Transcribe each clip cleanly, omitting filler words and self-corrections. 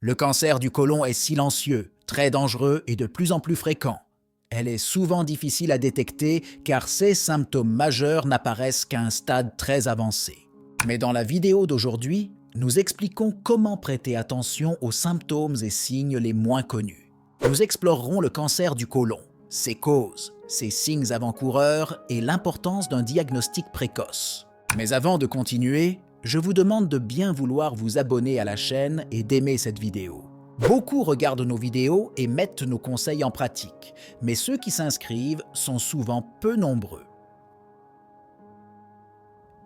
Le cancer du côlon est silencieux, très dangereux et de plus en plus fréquent. Elle est souvent difficile à détecter car ses symptômes majeurs n'apparaissent qu'à un stade très avancé. Mais dans la vidéo d'aujourd'hui, nous expliquons comment prêter attention aux symptômes et signes les moins connus. Nous explorerons le cancer du côlon, ses causes, ses signes avant-coureurs et l'importance d'un diagnostic précoce. Mais avant de continuer, je vous demande de bien vouloir vous abonner à la chaîne et d'aimer cette vidéo. Beaucoup regardent nos vidéos et mettent nos conseils en pratique, mais ceux qui s'inscrivent sont souvent peu nombreux.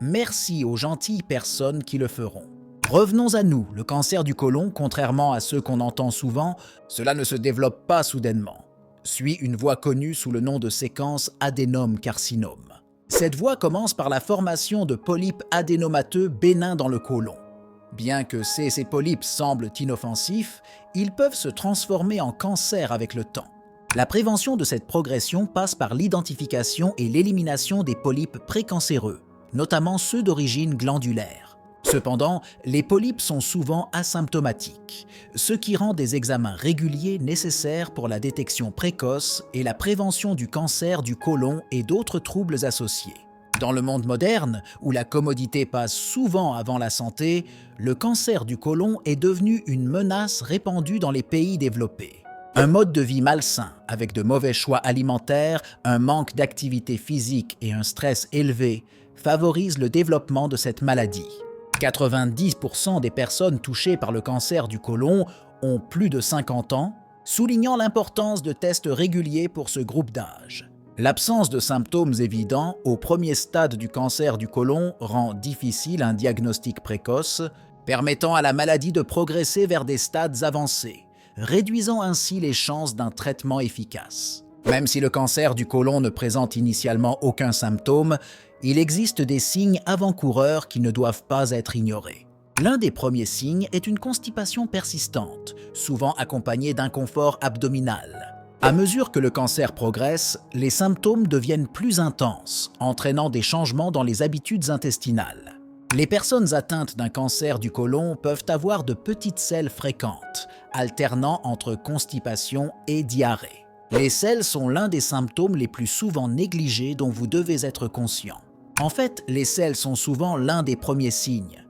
Merci aux gentilles personnes qui le feront. Revenons à nous, le cancer du côlon, contrairement à ceux qu'on entend souvent, cela ne se développe pas soudainement. Suit une voie connue sous le nom de séquence adénome-carcinome. Cette voie commence par la formation de polypes adénomateux bénins dans le côlon. Bien que ces polypes semblent inoffensifs, ils peuvent se transformer en cancer avec le temps. La prévention de cette progression passe par l'identification et l'élimination des polypes précancéreux, notamment ceux d'origine glandulaire. Cependant, les polypes sont souvent asymptomatiques, ce qui rend des examens réguliers nécessaires pour la détection précoce et la prévention du cancer du côlon et d'autres troubles associés. Dans le monde moderne, où la commodité passe souvent avant la santé, le cancer du côlon est devenu une menace répandue dans les pays développés. Un mode de vie malsain, avec de mauvais choix alimentaires, un manque d'activité physique et un stress élevé, favorise le développement de cette maladie. 90% des personnes touchées par le cancer du côlon ont plus de 50 ans, soulignant l'importance de tests réguliers pour ce groupe d'âge. L'absence de symptômes évidents au premier stade du cancer du côlon rend difficile un diagnostic précoce, permettant à la maladie de progresser vers des stades avancés, réduisant ainsi les chances d'un traitement efficace. Même si le cancer du côlon ne présente initialement aucun symptôme, il existe des signes avant-coureurs qui ne doivent pas être ignorés. L'un des premiers signes est une constipation persistante, souvent accompagnée d'inconfort abdominal. À mesure que le cancer progresse, les symptômes deviennent plus intenses, entraînant des changements dans les habitudes intestinales. Les personnes atteintes d'un cancer du côlon peuvent avoir de petites selles fréquentes, alternant entre constipation et diarrhée. Les selles sont l'un des symptômes les plus souvent négligés dont vous devez être conscient. En fait, les selles sont souvent l'un des premiers signes.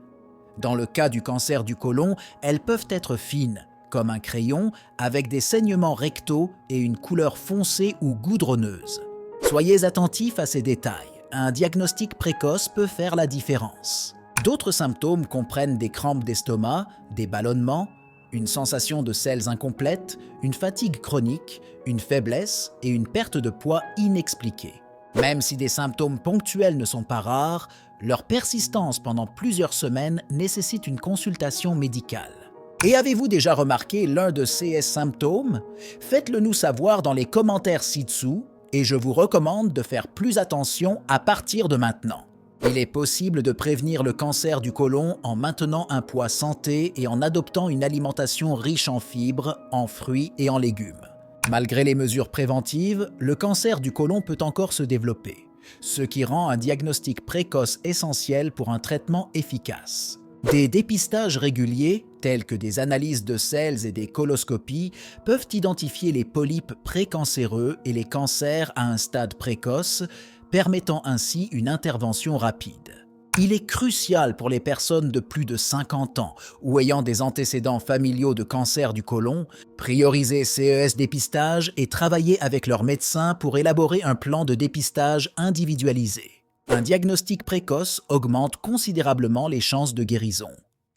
Dans le cas du cancer du côlon, elles peuvent être fines, comme un crayon, avec des saignements rectaux et une couleur foncée ou goudronneuse. Soyez attentifs à ces détails. Un diagnostic précoce peut faire la différence. D'autres symptômes comprennent des crampes d'estomac, des ballonnements, une sensation de selles incomplète, une fatigue chronique, une faiblesse et une perte de poids inexpliquée. Même si des symptômes ponctuels ne sont pas rares, leur persistance pendant plusieurs semaines nécessite une consultation médicale. Et avez-vous déjà remarqué l'un de ces symptômes? Faites-le nous savoir dans les commentaires ci-dessous et je vous recommande de faire plus attention à partir de maintenant. Il est possible de prévenir le cancer du côlon en maintenant un poids santé et en adoptant une alimentation riche en fibres, en fruits et en légumes. Malgré les mesures préventives, le cancer du côlon peut encore se développer, ce qui rend un diagnostic précoce essentiel pour un traitement efficace. Des dépistages réguliers, tels que des analyses de selles et des coloscopies, peuvent identifier les polypes précancéreux et les cancers à un stade précoce, permettant ainsi une intervention rapide. Il est crucial pour les personnes de plus de 50 ans ou ayant des antécédents familiaux de cancer du côlon, prioriser CES dépistage et travailler avec leur médecin pour élaborer un plan de dépistage individualisé. Un diagnostic précoce augmente considérablement les chances de guérison.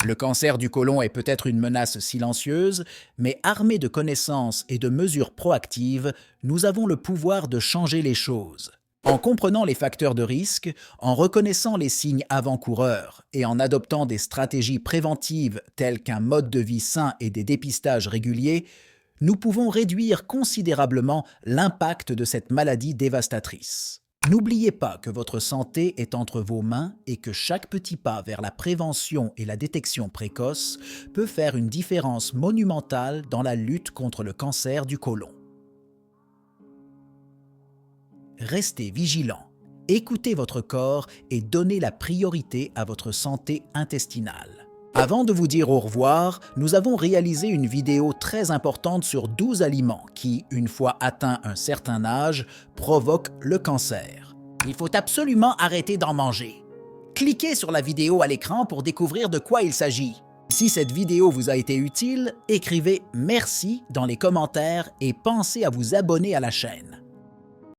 Le cancer du côlon est peut-être une menace silencieuse, mais armé de connaissances et de mesures proactives, nous avons le pouvoir de changer les choses. En comprenant les facteurs de risque, en reconnaissant les signes avant-coureurs et en adoptant des stratégies préventives telles qu'un mode de vie sain et des dépistages réguliers, nous pouvons réduire considérablement l'impact de cette maladie dévastatrice. N'oubliez pas que votre santé est entre vos mains et que chaque petit pas vers la prévention et la détection précoce peut faire une différence monumentale dans la lutte contre le cancer du côlon. Restez vigilants, écoutez votre corps et donnez la priorité à votre santé intestinale. Avant de vous dire au revoir, nous avons réalisé une vidéo très importante sur 12 aliments qui, une fois atteint un certain âge, provoquent le cancer. Il faut absolument arrêter d'en manger. Cliquez sur la vidéo à l'écran pour découvrir de quoi il s'agit. Si cette vidéo vous a été utile, écrivez « Merci » dans les commentaires et pensez à vous abonner à la chaîne.